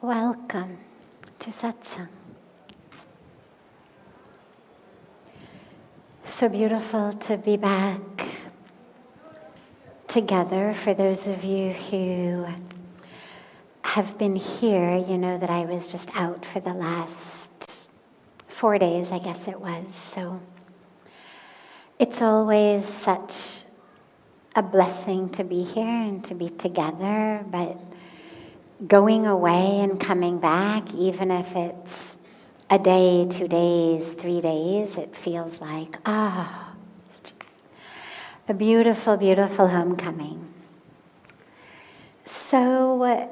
Welcome to Satsang. So beautiful to be back together. For those of you who have been here, you know that I was just out for the last 4 days, I guess it was. So it's always such a blessing to be here and to be together, but going away and coming back, even if it's a day, 2 days, 3 days, it feels like, a beautiful, beautiful homecoming. So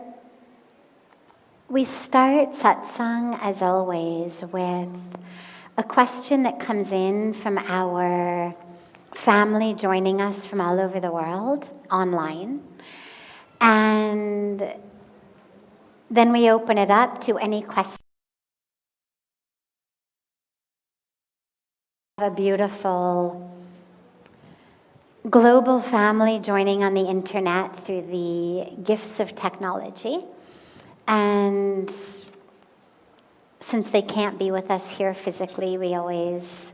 we start satsang, as always, with a question that comes in from our family joining us from all over the world, online. And then we open it up to any questions. A beautiful global family joining on the internet through the gifts of technology. And since they can't be with us here physically, we always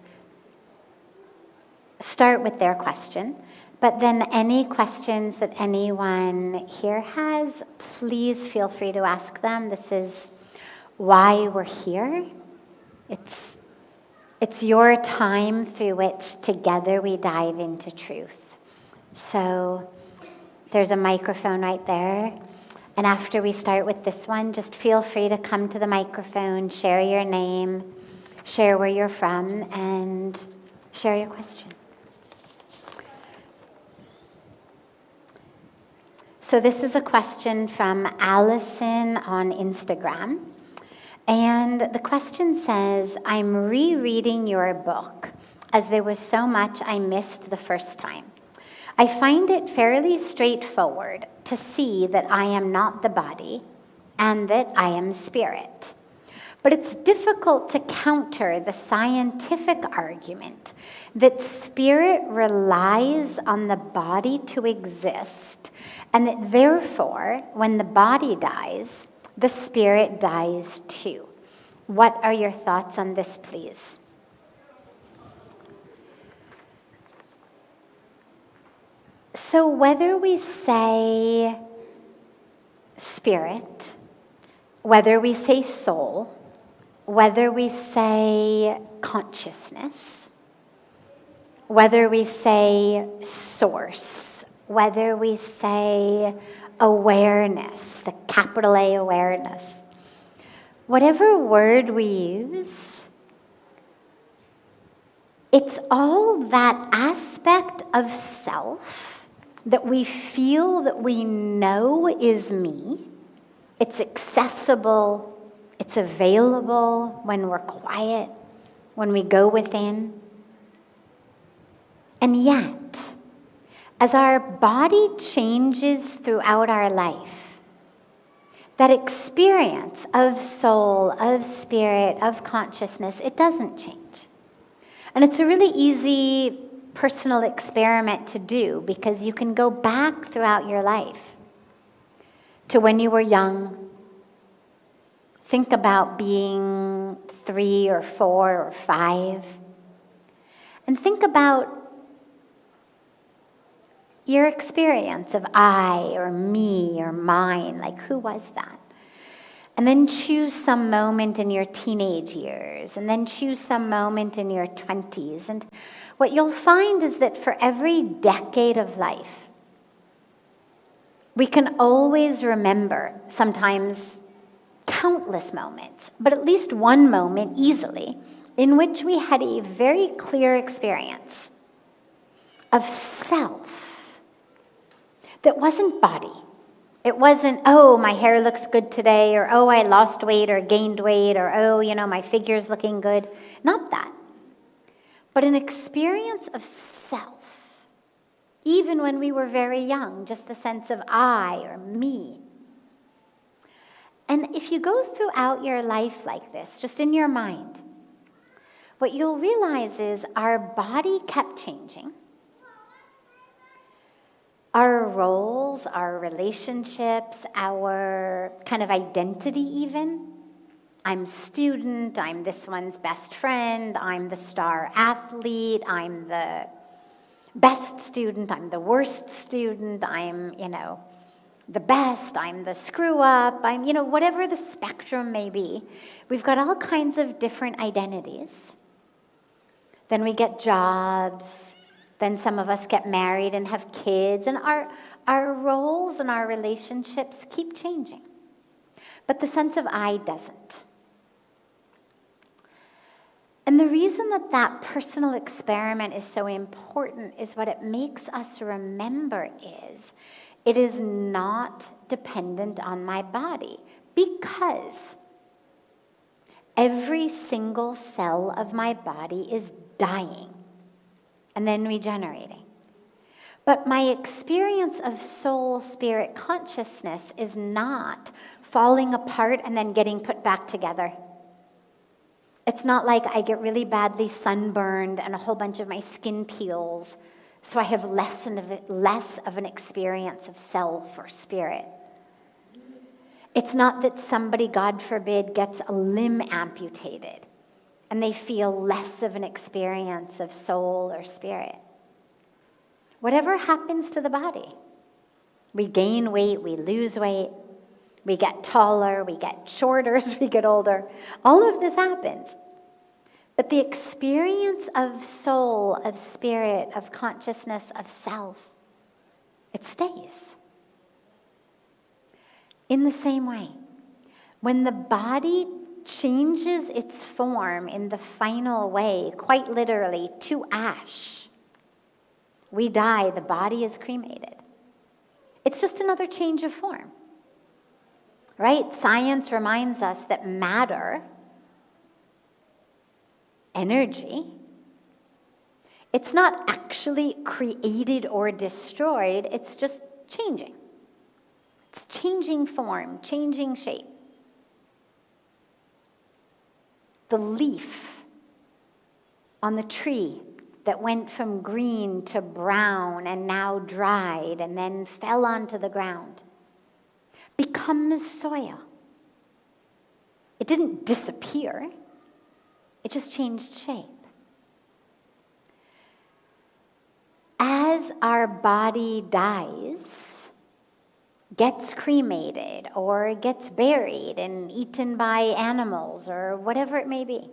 start with their question. But then any questions that anyone here has, please feel free to ask them. This is why we're here. It's your time through which together we dive into truth. So there's a microphone right there. And after we start with this one, just feel free to come to the microphone, share your name, share where you're from, and share your question. So this is a question from Allison on Instagram. And the question says, I'm rereading your book as there was so much I missed the first time. I find it fairly straightforward to see that I am not the body and that I am spirit. But it's difficult to counter the scientific argument that spirit relies on the body to exist, and that therefore, when the body dies, the spirit dies too. What are your thoughts on this, please? So whether we say spirit, whether we say soul, whether we say consciousness, whether we say source, whether we say awareness, the capital A awareness, whatever word we use, it's all that aspect of self that we feel that we know is me. It's accessible, it's available when we're quiet, when we go within. And yet, as our body changes throughout our life, that experience of soul, of spirit, of consciousness, it doesn't change. And it's a really easy personal experiment to do because you can go back throughout your life to when you were young. Think about being 3 or 4 or 5. And think about your experience of I or me or mine, like who was that? And then choose some moment in your teenage years, and then choose some moment in your 20s. And what you'll find is that for every decade of life, we can always remember, sometimes countless moments, but at least one moment easily, in which we had a very clear experience of self that wasn't body. It wasn't, oh, my hair looks good today, or oh, I lost weight or gained weight, or oh, my figure's looking good. Not that. But an experience of self. Even when we were very young, just the sense of I or me. And if you go throughout your life like this, just in your mind, what you'll realize is our body kept changing. our roles, our relationships, our kind of identity even. I'm student, I'm this one's best friend, I'm the star athlete, I'm the best student, I'm the worst student, I'm, the best, I'm the screw up, I'm, whatever the spectrum may be. We've got all kinds of different identities. Then we get jobs. Then some of us get married and have kids, and our roles and our relationships keep changing. But the sense of I doesn't. And the reason that personal experiment is so important is what it makes us remember is it is not dependent on my body, because every single cell of my body is dying and then regenerating. But my experience of soul, spirit, consciousness is not falling apart and then getting put back together. It's not like I get really badly sunburned and a whole bunch of my skin peels, so I have less of an experience of self or spirit. It's not that somebody, God forbid, gets a limb amputated and they feel less of an experience of soul or spirit. Whatever happens to the body, we gain weight, we lose weight, we get taller, we get shorter as we get older. All of this happens. But the experience of soul, of spirit, of consciousness, of self, it stays. In the same way, when the body changes its form in the final way, quite literally, to ash, we die, the body is cremated. It's just another change of form. Right? Science reminds us that matter, energy, it's not actually created or destroyed, it's just changing. It's changing form, changing shape. The leaf on the tree that went from green to brown and now dried and then fell onto the ground becomes soil. It didn't disappear. It just changed shape. As our body dies, gets cremated or gets buried and eaten by animals or whatever it may be,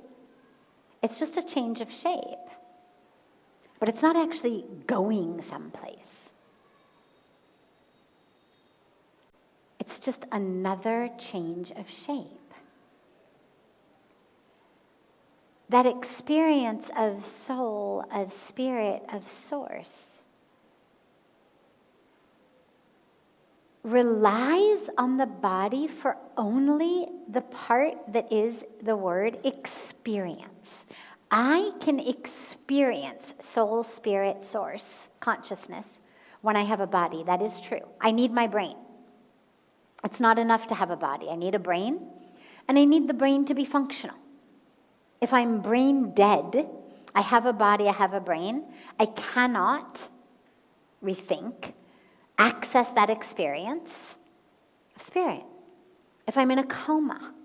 it's just a change of shape. But it's not actually going someplace. It's just another change of shape. That experience of soul, of spirit, of source relies on the body for only the part that is the word experience. I can experience soul, spirit, source, consciousness when I have a body. That is true. I need my brain. It's not enough to have a body. I need a brain, and I need the brain to be functional. If I'm brain dead, I have a body, I have a brain, I cannot rethink, access that experience of spirit. If I'm in a coma,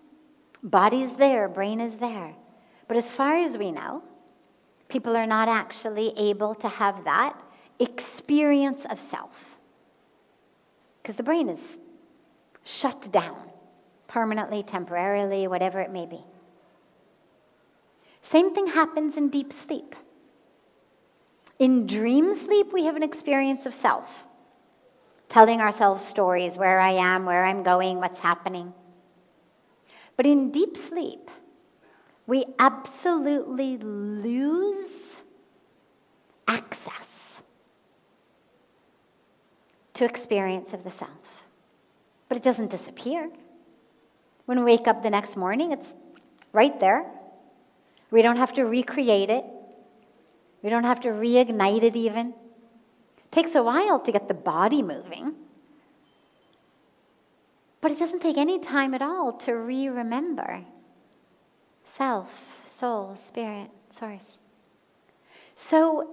body's there, brain is there. But as far as we know, people are not actually able to have that experience of self. Because the brain is shut down, permanently, temporarily, whatever it may be. Same thing happens in deep sleep. In dream sleep, we have an experience of self, telling ourselves stories, where I am, where I'm going, what's happening. But in deep sleep, we absolutely lose access to experience of the self. But it doesn't disappear. When we wake up the next morning, it's right there. We don't have to recreate it. We don't have to reignite it even. It takes a while to get the body moving. But it doesn't take any time at all to remember self, soul, spirit, source. So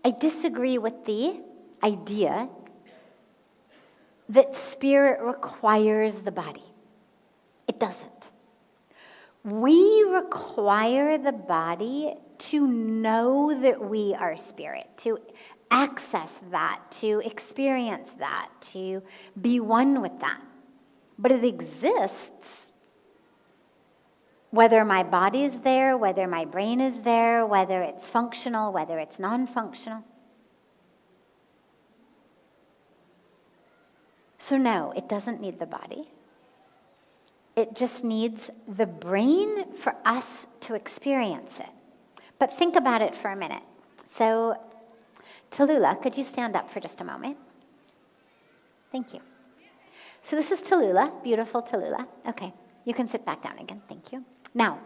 I disagree with the idea that spirit requires the body. It doesn't. We require the body to know that we are spirit, to access that, to experience that, to be one with that. But it exists whether my body is there, whether my brain is there, whether it's functional, whether it's non-functional. So no, it doesn't need the body. It just needs the brain for us to experience it. But think about it for a minute. So, Tallulah, could you stand up for just a moment? Thank you. So this is Tallulah, beautiful Tallulah. Okay, you can sit back down again. Thank you. Now,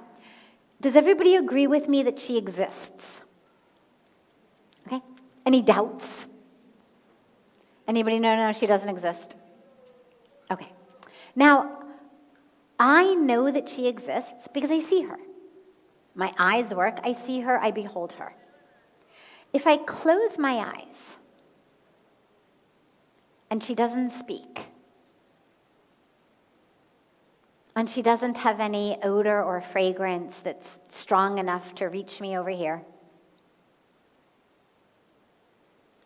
does everybody agree with me that she exists? Okay, any doubts? Anybody? No, she doesn't exist. Okay. Now, I know that she exists because I see her. My eyes work. I see her. I behold her. If I close my eyes and she doesn't speak, and she doesn't have any odor or fragrance that's strong enough to reach me over here,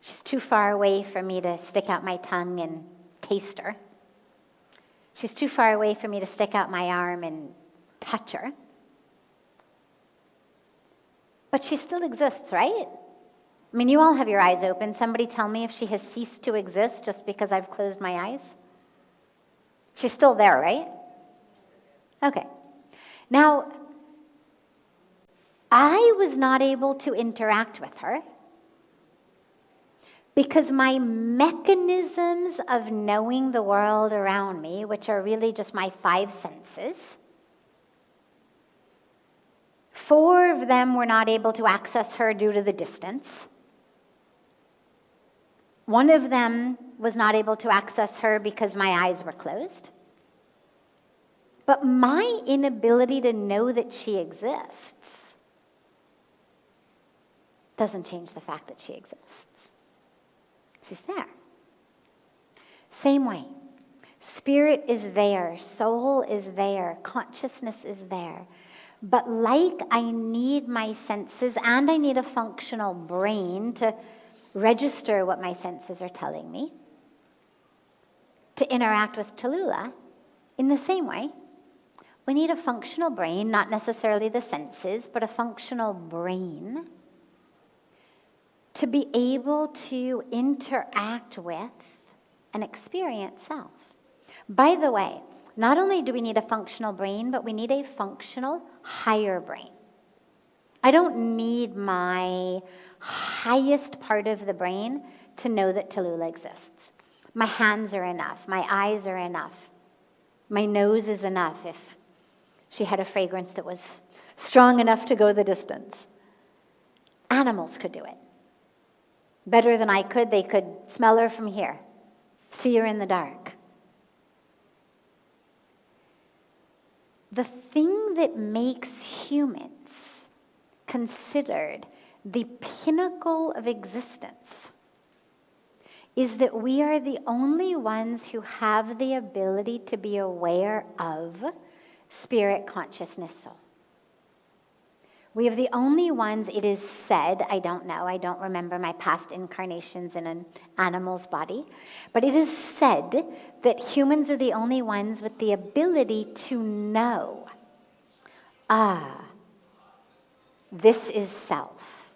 she's too far away for me to stick out my tongue and taste her. She's too far away for me to stick out my arm and touch her. But she still exists, right? I mean, you all have your eyes open. Somebody tell me if she has ceased to exist just because I've closed my eyes. She's still there, right? Okay. Now, I was not able to interact with her because my mechanisms of knowing the world around me, which are really just my 5 senses, 4 of them were not able to access her due to the distance. 1 of them was not able to access her because my eyes were closed. But my inability to know that she exists doesn't change the fact that she exists. She's there. Same way. Spirit is there. Soul is there. Consciousness is there. But like I need my senses and I need a functional brain to register what my senses are telling me, to interact with Tallulah, in the same way, we need a functional brain, not necessarily the senses, but a functional brain to be able to interact with and experience self. By the way, not only do we need a functional brain, but we need a functional higher brain. I don't need my highest part of the brain to know that Tallulah exists. My hands are enough. My eyes are enough. My nose is enough if she had a fragrance that was strong enough to go the distance. Animals could do it. Better than I could. They could smell her from here, see her in the dark. The thing that makes humans considered the pinnacle of existence is that we are the only ones who have the ability to be aware of spirit, consciousness, soul. We are the only ones, it is said, I don't know, I don't remember my past incarnations in an animal's body, but it is said that humans are the only ones with the ability to know, this is self.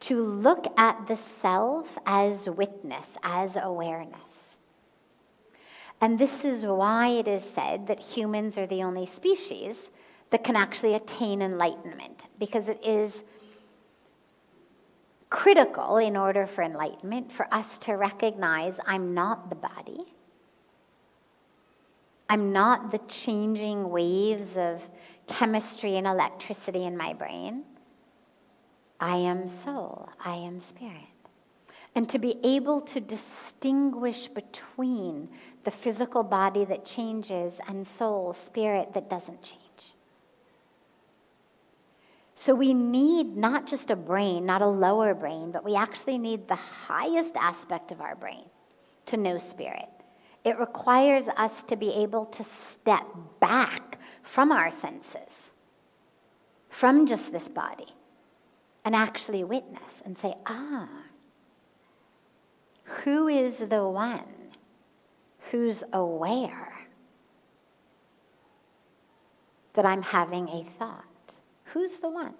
To look at the self as witness, as awareness. And this is why it is said that humans are the only species that can actually attain enlightenment, because it is critical in order for enlightenment for us to recognize I'm not the body. I'm not the changing waves of chemistry and electricity in my brain. I am soul. I am spirit. And to be able to distinguish between the physical body that changes and soul, spirit that doesn't change. So we need not just a brain, not a lower brain, but we actually need the highest aspect of our brain to know spirit. It requires us to be able to step back from our senses, from just this body, and actually witness and say, who is the one who's aware that I'm having a thought? Who's the one?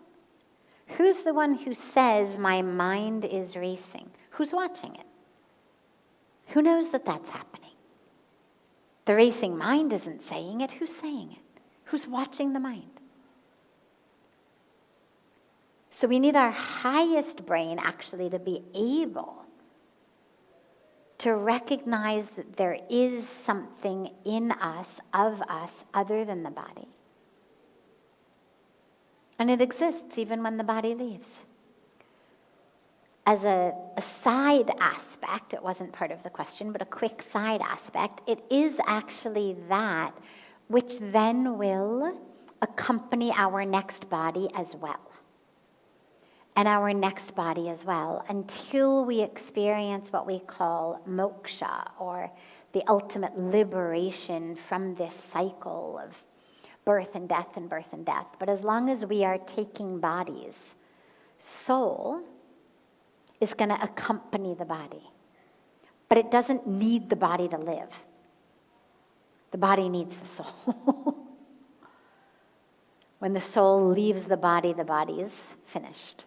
Who's the one who says my mind is racing? Who's watching it? Who knows that that's happening? The racing mind isn't saying it. Who's saying it? Who's watching the mind? So we need our highest brain actually to be able to recognize that there is something in us, of us, other than the body. And it exists even when the body leaves. As a side aspect, it wasn't part of the question, but a quick side aspect, it is actually that which then will accompany our next body as well. And our next body as well, until we experience what we call moksha, or the ultimate liberation from this cycle of birth and death and birth and death. But as long as we are taking bodies, soul is going to accompany the body. But it doesn't need the body to live. The body needs the soul. When the soul leaves the body is finished.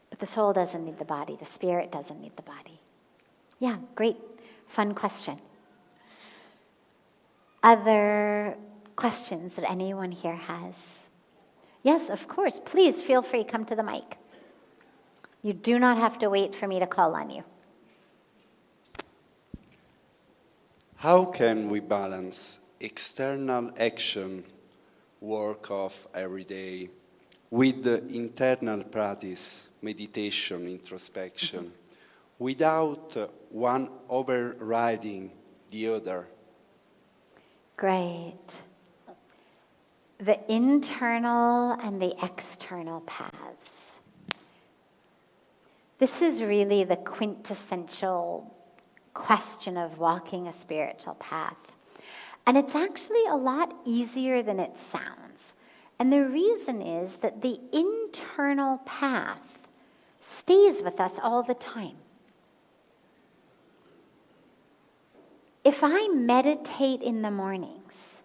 But the soul doesn't need the body. The spirit doesn't need the body. Yeah, great, fun question. Other questions that anyone here has? Yes, of course. Please feel free, come to the mic. You do not have to wait for me to call on you. How can we balance external action, work of every day, with the internal practice, meditation, introspection, without one overriding the other? Great. The internal and the external paths. This is really the quintessential question of walking a spiritual path. And it's actually a lot easier than it sounds. And the reason is that the internal path stays with us all the time. If I meditate in the mornings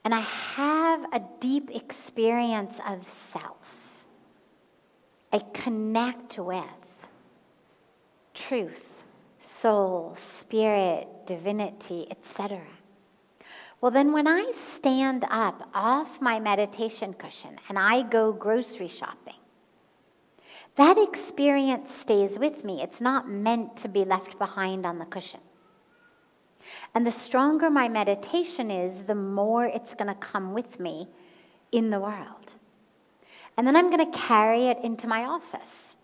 and I have a deep experience of self, I connect with truth, soul, spirit, divinity, etc. Well, then when I stand up off my meditation cushion and I go grocery shopping, that experience stays with me. It's not meant to be left behind on the cushion. And the stronger my meditation is, the more it's going to come with me in the world. And then I'm going to carry it into my office.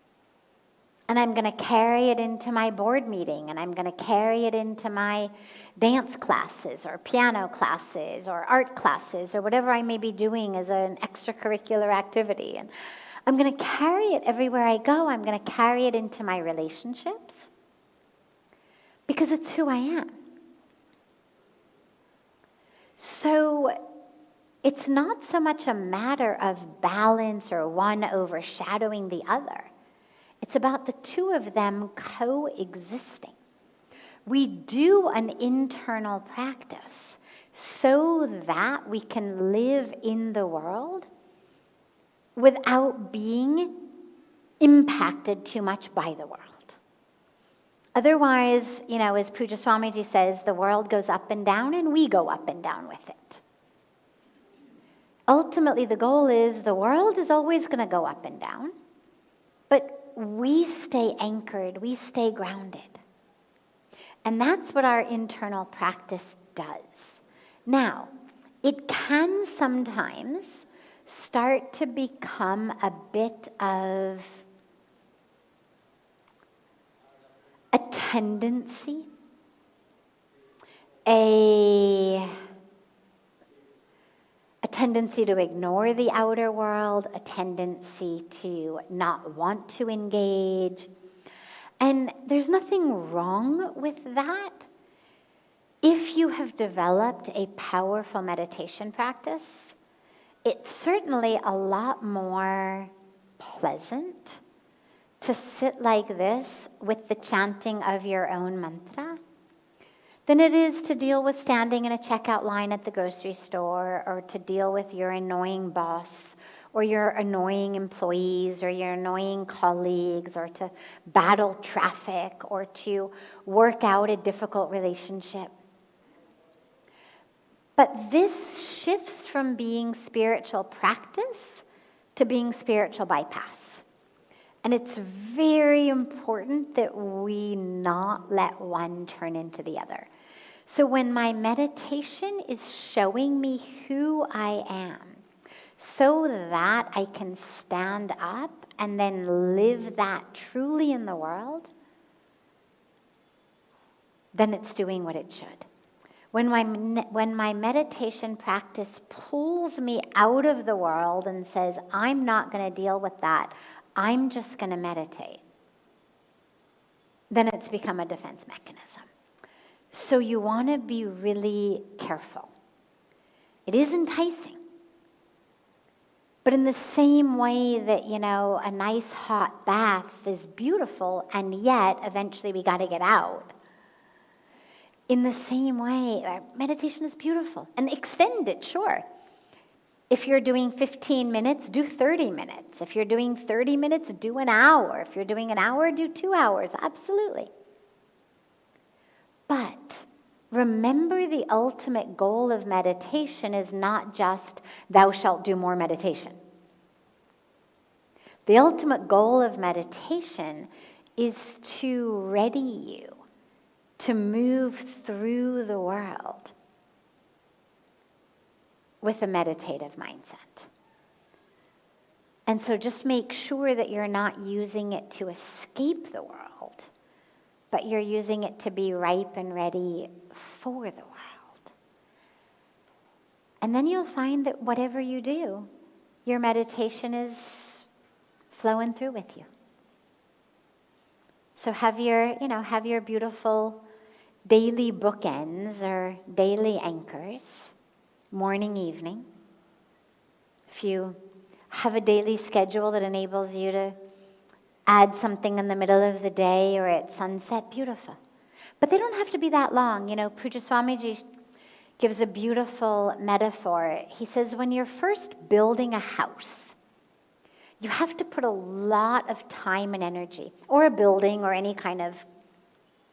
And I'm going to carry it into my board meeting. And I'm going to carry it into my dance classes or piano classes or art classes or whatever I may be doing as an extracurricular activity. And I'm going to carry it everywhere I go. I'm going to carry it into my relationships because it's who I am. So it's not so much a matter of balance or one overshadowing the other. It's about the two of them coexisting. We do an internal practice so that we can live in the world without being impacted too much by the world. Otherwise, as Pujya Swamiji says, the world goes up and down and we go up and down with it. Ultimately, the goal is the world is always going to go up and down, but we stay anchored, we stay grounded. And that's what our internal practice does. Now, it can sometimes start to become a bit of a tendency, a tendency to ignore the outer world, a tendency to not want to engage. And there's nothing wrong with that if you have developed a powerful meditation practice. It's certainly a lot more pleasant to sit like this with the chanting of your own mantra than it is to deal with standing in a checkout line at the grocery store, or to deal with your annoying boss or your annoying employees or your annoying colleagues, or to battle traffic, or to work out a difficult relationship. But this shifts from being spiritual practice to being spiritual bypass. And it's very important that we not let one turn into the other. So when my meditation is showing me who I am, so that I can stand up and then live that truly in the world, then it's doing what it should. When my meditation practice pulls me out of the world and says, I'm not going to deal with that, I'm just going to meditate, then it's become a defense mechanism. So you want to be really careful. It is enticing. But in the same way that, a nice hot bath is beautiful, and yet eventually we got to get out. In the same way, meditation is beautiful. And extend it, sure. If you're doing 15 minutes, do 30 minutes. If you're doing 30 minutes, do an hour. If you're doing an hour, do 2 hours. Absolutely. But remember, the ultimate goal of meditation is not just thou shalt do more meditation. The ultimate goal of meditation is to ready you to move through the world with a meditative mindset. And so just make sure that you're not using it to escape the world, but you're using it to be ripe and ready for the world. And then you'll find that whatever you do, your meditation is flowing through with you. So have your beautiful daily bookends or daily anchors, morning, evening. If you have a daily schedule that enables you to add something in the middle of the day or at sunset, beautiful. But they don't have to be that long. Pujya Swamiji gives a beautiful metaphor. He says, when you're first building a house, you have to put a lot of time and energy, or a building or any kind of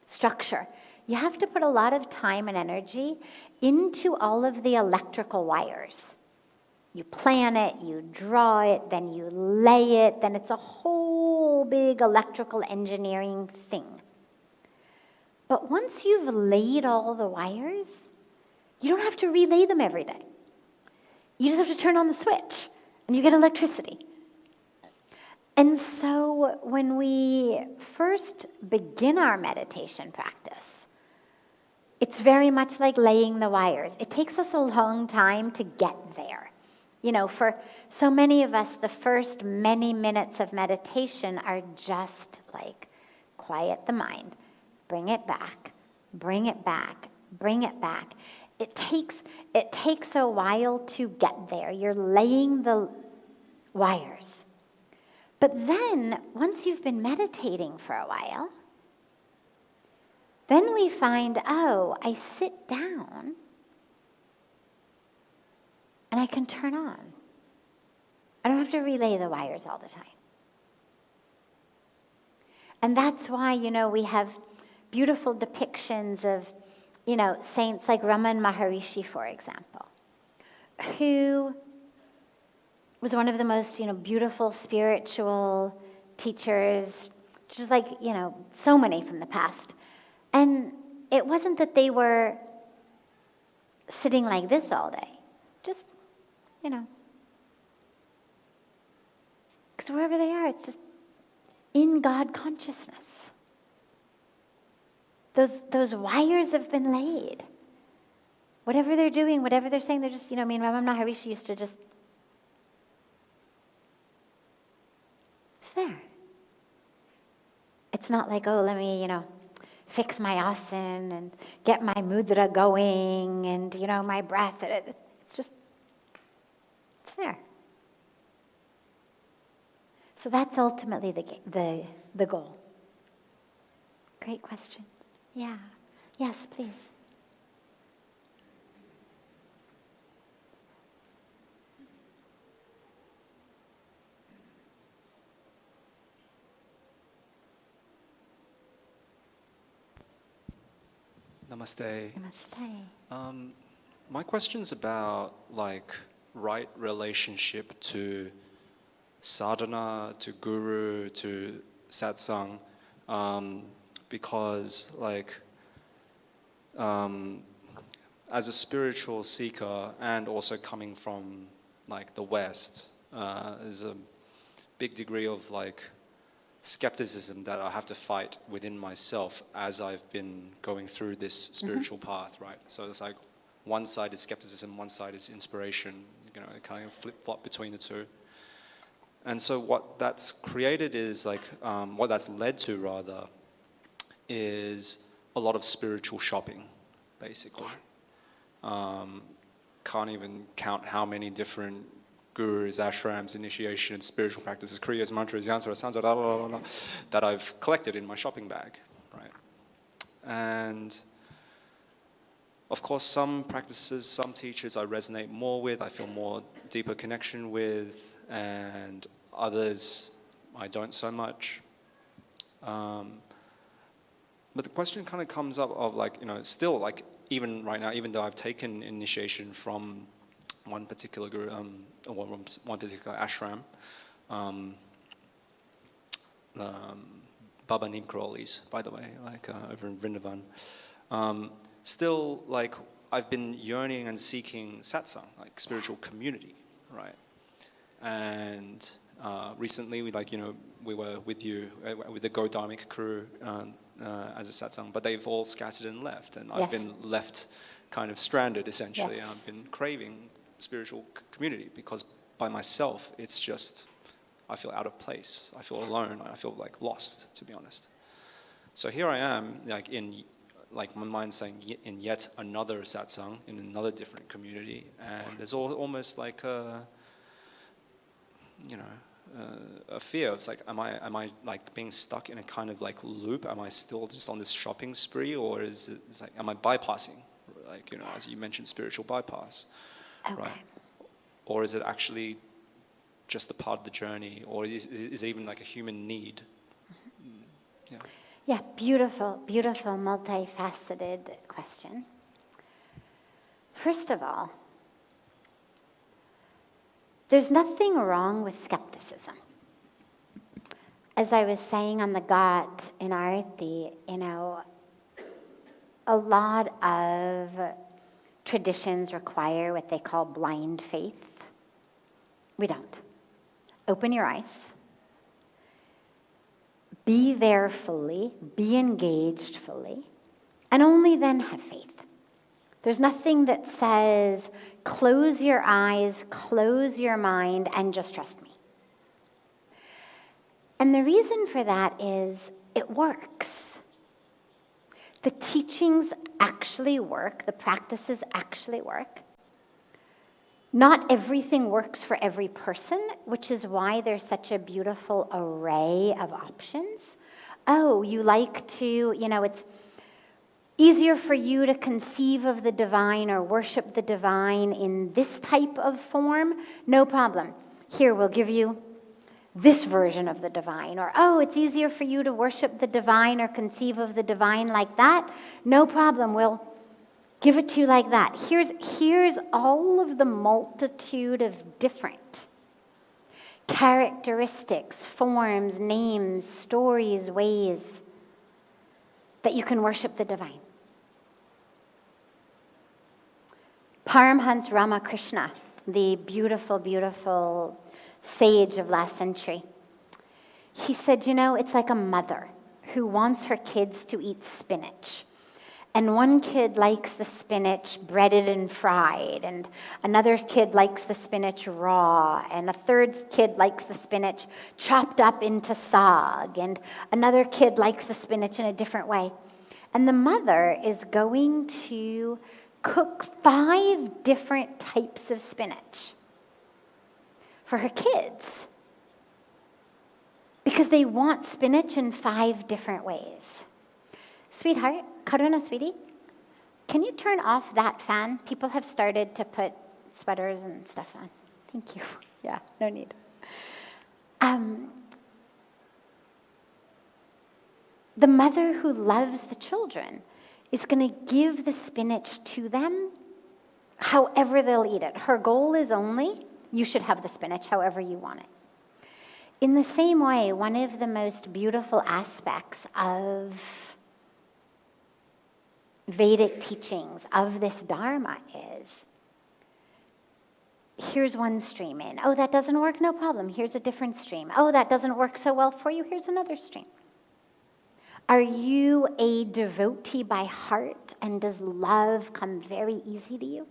structure. You have to put a lot of time and energy into all of the electrical wires. You plan it, you draw it, then you lay it, then it's a whole big electrical engineering thing. But once you've laid all the wires, you don't have to relay them every day. You just have to turn on the switch, and you get electricity. And so when we first begin our meditation practice, it's very much like laying the wires. It takes us a long time to get there. For so many of us, the first many minutes of meditation are just like quiet the mind, bring it back, bring it back, bring it back. It takes a while to get there. You're laying the wires. But then, once you've been meditating for a while, then we find, I sit down and I can turn on. I don't have to relay the wires all the time. And that's why, we have beautiful depictions of, saints like Raman Maharishi, for example, who was one of the most, beautiful spiritual teachers, just like, so many from the past. And it wasn't that they were sitting like this all day. Just, because wherever they are, it's just in God consciousness. Those wires have been laid. Whatever they're doing, whatever they're saying, they're just, Raman Maharishi used to just, it's there. It's not like, oh, let me, fix my asana and get my mudra going and, my breath. It's just, it's there. So that's ultimately the goal. Great question. Yeah. Yes, please. Namaste. Namaste. My question's about right relationship to sadhana, to guru, to satsang, because as a spiritual seeker and also coming from the West, there's a big degree of skepticism that I have to fight within myself as I've been going through this spiritual path, right? So it's one side is skepticism, one side is inspiration, kind of flip-flop between the two. And so what that's created is what that's led to rather is a lot of spiritual shopping, basically. Can't even count how many different gurus, ashrams, initiations, spiritual practices, kriyas, mantras, yansara, sansa, that I've collected in my shopping bag, right? And of course, some practices, some teachers I resonate more with, I feel more deeper connection with, and others I don't so much. But the question kind of comes up of still even right now, even though I've taken initiation from one particular guru, or one particular ashram, Baba Neem Karoli's, by the way, over in Vrindavan. Still, I've been yearning and seeking satsang, spiritual community, right? And recently, we were with you, with the Go Dharmic crew as a satsang, but they've all scattered and left, and I've been left kind of stranded, essentially. Yes. I've been craving spiritual community because by myself, it's just, I feel out of place. I feel alone. I feel lost, to be honest. So here I am, in my mind saying in yet another satsang, in another different community, and there's almost a fear. It's am I being stuck in a kind of loop? Am I still just on this shopping spree, or is it am I bypassing? As you mentioned, spiritual bypass, Okay. right? Or is it actually just a part of the journey, or is it even a human need? Yeah. Yeah, beautiful, beautiful, multifaceted question. First of all, there's nothing wrong with skepticism. As I was saying on the Ghat in Arati, a lot of traditions require what they call blind faith. We don't. Open your eyes. Be there fully, be engaged fully, and only then have faith. There's nothing that says, close your eyes, close your mind, and just trust me. And the reason for that is it works. The teachings actually work, the practices actually work. Not everything works for every person, which is why there's such a beautiful array of options. Oh, you like to, it's easier for you to conceive of the divine or worship the divine in this type of form? No problem. Here, we'll give you this version of the divine. Or, oh, it's easier for you to worship the divine or conceive of the divine like that? No problem. We'll give it to you like that. Here's all of the multitude of different characteristics, forms, names, stories, ways that you can worship the divine. Paramhans Ramakrishna, the beautiful, beautiful sage of last century, he said, it's like a mother who wants her kids to eat spinach. And one kid likes the spinach breaded and fried, and another kid likes the spinach raw, and a third kid likes the spinach chopped up into sag, and another kid likes the spinach in a different way. And the mother is going to cook 5 different types of spinach for her kids because they want spinach in 5 different ways. Sweetheart, Karuna, sweetie, can you turn off that fan? People have started to put sweaters and stuff on. Thank you. Yeah, no need. The mother who loves the children is going to give the spinach to them however they'll eat it. Her goal is only, you should have the spinach however you want it. In the same way, one of the most beautiful aspects of Vedic teachings of this Dharma is, here's one stream in. Oh, that doesn't work? No problem. Here's a different stream. Oh, that doesn't work so well for you? Here's another stream. Are you a devotee by heart, and does love come very easy to you?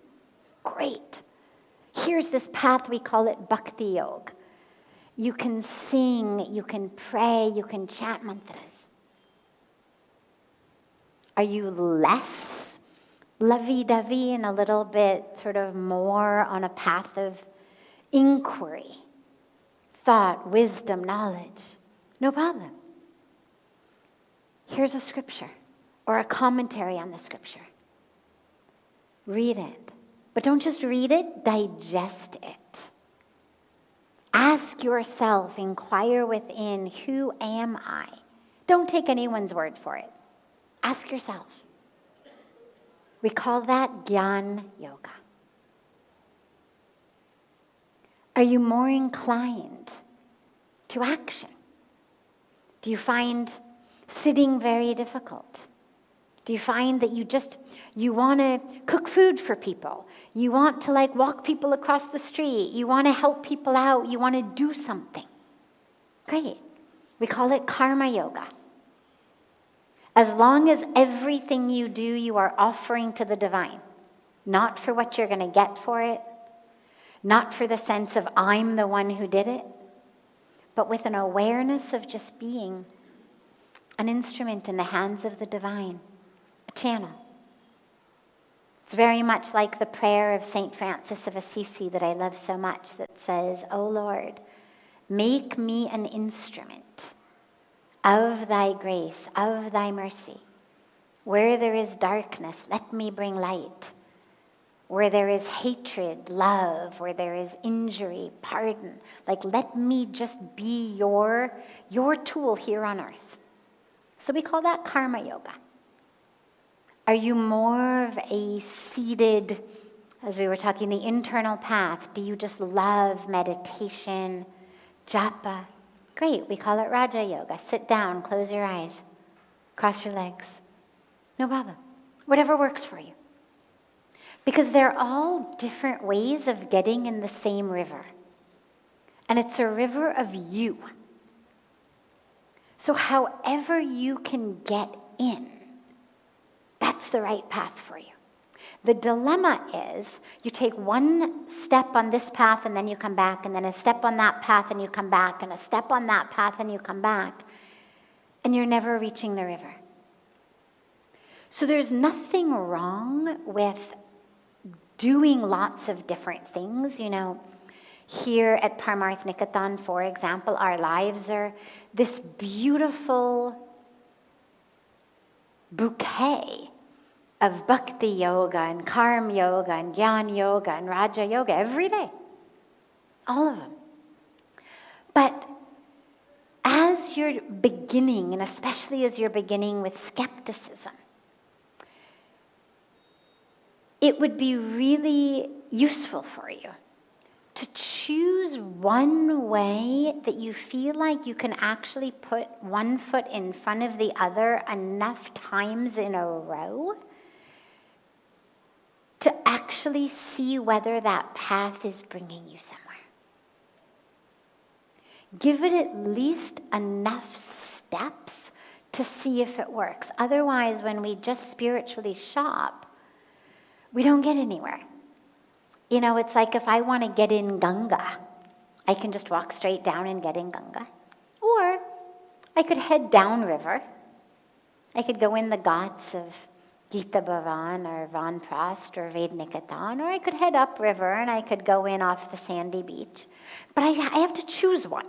Great. Here's this path, we call it Bhakti Yoga. You can sing, you can pray, you can chant mantras. Are you less lovey-dovey and a little bit sort of more on a path of inquiry, thought, wisdom, knowledge? No problem. Here's a scripture or a commentary on the scripture. Read it. But don't just read it, digest it. Ask yourself, inquire within, who am I? Don't take anyone's word for it. Ask yourself. We call that Gyan Yoga. Are you more inclined to action? Do you find sitting very difficult? Do you find that you want to cook food for people? You want to walk people across the street. You want to help people out. You want to do something. Great. We call it karma yoga. As long as everything you do, you are offering to the divine. Not for what you're going to get for it. Not for the sense of I'm the one who did it. But with an awareness of just being an instrument in the hands of the divine. A channel. It's very much like the prayer of St. Francis of Assisi that I love so much that says, "O Lord, make me an instrument of thy grace, of thy mercy. Where there is darkness, let me bring light. Where there is hatred, love. Where there is injury, pardon. Let me just be your tool here on earth." So we call that karma yoga. Are you more of a seated, as we were talking, the internal path? Do you just love meditation, japa? Great, we call it Raja Yoga. Sit down, close your eyes, cross your legs. No problem. Whatever works for you. Because they're all different ways of getting in the same river. And it's a river of you. So however you can get in, that's the right path for you. The dilemma is you take one step on this path and then you come back, and then a step on that path and you come back, and a step on that path and you come back, and you're never reaching the river. So there's nothing wrong with doing lots of different things. Here at Parmarth Niketan, for example, our lives are this beautiful bouquet of bhakti yoga and karma yoga and jnana yoga and raja yoga every day. All of them. But as you're beginning, and especially as you're beginning with skepticism, it would be really useful for you to choose one way that you feel like you can actually put one foot in front of the other enough times in a row to actually see whether that path is bringing you somewhere. Give it at least enough steps to see if it works. Otherwise, when we just spiritually shop, we don't get anywhere. You know, it's like if I want to get in Ganga, I can just walk straight down and get in Ganga. Or I could head downriver. I could go in the ghats of Gita Bhavan or Van Prast or Ved Niketan, or I could head upriver and I could go in off the sandy beach. But I have to choose one.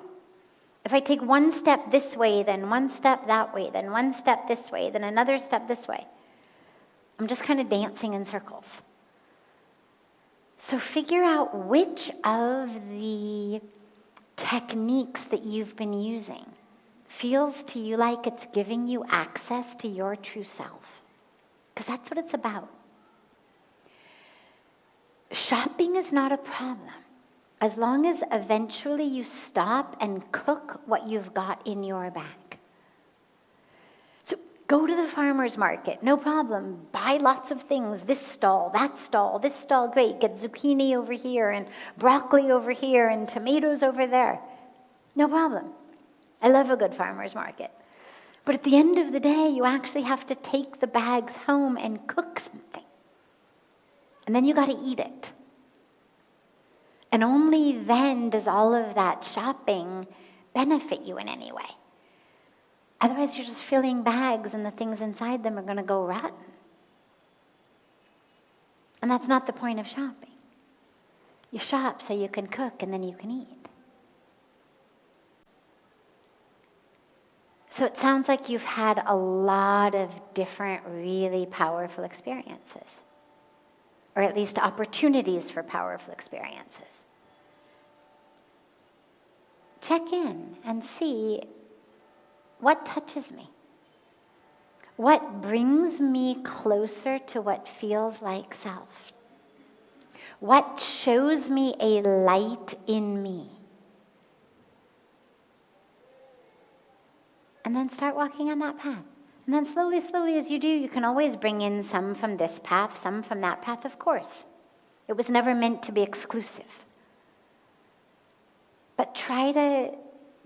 If I take one step this way, then one step that way, then one step this way, then another step this way, I'm just kind of dancing in circles. So figure out which of the techniques that you've been using feels to you like it's giving you access to your true self. Because that's what it's about. Shopping is not a problem, as long as eventually you stop and cook what you've got in your bag. So go to the farmer's market, no problem. Buy lots of things, this stall, this stall, great. Get zucchini over here and broccoli over here and tomatoes over there. No problem. I love a good farmer's market. But at the end of the day, you actually have to take the bags home and cook something. And then you got to eat it. And only then does all of that shopping benefit you in any way. Otherwise, you're just filling bags and the things inside them are going to go rotten. And that's not the point of shopping. You shop so you can cook and then you can eat. So it sounds like you've had a lot of different really powerful experiences, or at least opportunities for powerful experiences. Check in and see what touches me. What brings me closer to what feels like self? What shows me a light in me? And then start walking on that path. And then slowly, slowly as you do, you can always bring in some from this path, some from that path, of course. It was never meant to be exclusive. But try to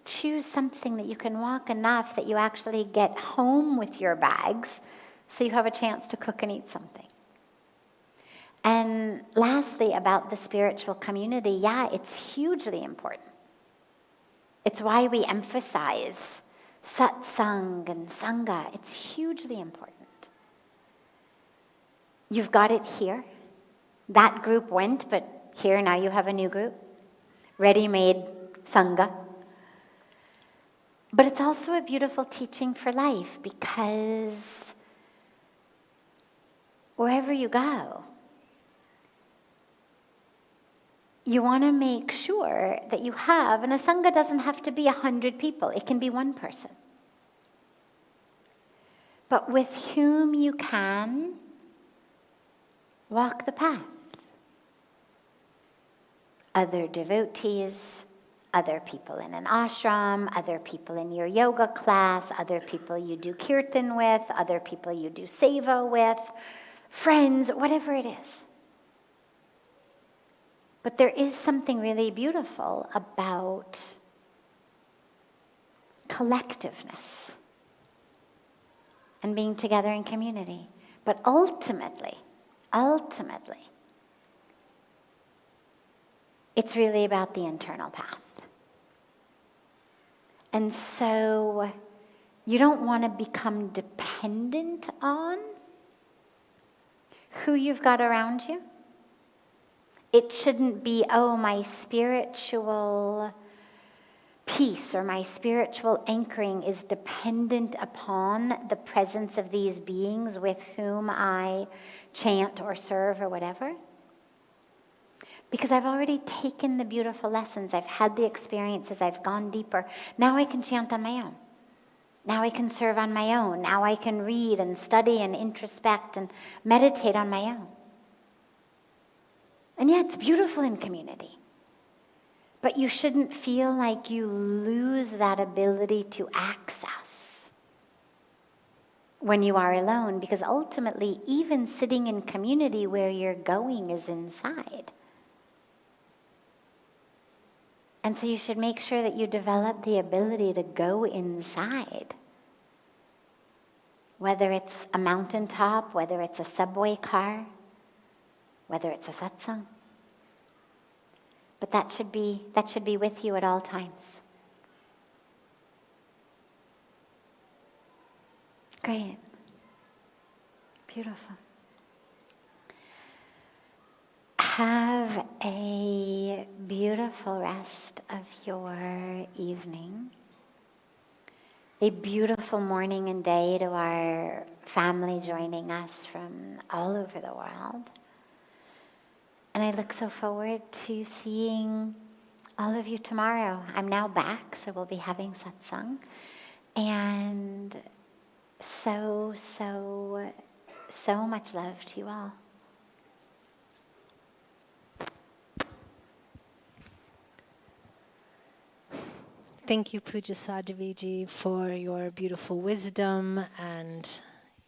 choose something that you can walk enough that you actually get home with your bags so you have a chance to cook and eat something. And lastly, about the spiritual community, yeah, it's hugely important. It's why we emphasize Satsang and Sangha. It's hugely important. You've got it here. That group went, but here now you have a new group. Ready-made Sangha. But it's also a beautiful teaching for life, because wherever you go, you want to make sure that you have, and a Sangha doesn't have to be 100 people. It can be one person. But with whom you can walk the path. Other devotees, other people in an ashram, other people in your yoga class, other people you do kirtan with, other people you do seva with, friends, whatever it is. But there is something really beautiful about collectiveness and being together in community. But ultimately, it's really about the internal path. And so you don't want to become dependent on who you've got around you. It shouldn't be, oh, my spiritual peace or my spiritual anchoring is dependent upon the presence of these beings with whom I chant or serve or whatever. Because I've already taken the beautiful lessons, I've had the experiences, I've gone deeper. Now I can chant on my own. Now I can serve on my own. Now I can read and study and introspect and meditate on my own. And yeah, it's beautiful in community. But you shouldn't feel like you lose that ability to access when you are alone, because ultimately, even sitting in community, where you're going is inside. And so you should make sure that you develop the ability to go inside Whether it's a mountaintop, whether it's a subway car, whether it's a satsang. But that should be with you at all times. Great. Beautiful. Have a beautiful rest of your evening. A beautiful morning and day to our family joining us from all over the world. And I look so forward to seeing all of you tomorrow. I'm now back, so we'll be having satsang. And so much love to you all. Thank you, Pujya Sadhviji, for your beautiful wisdom and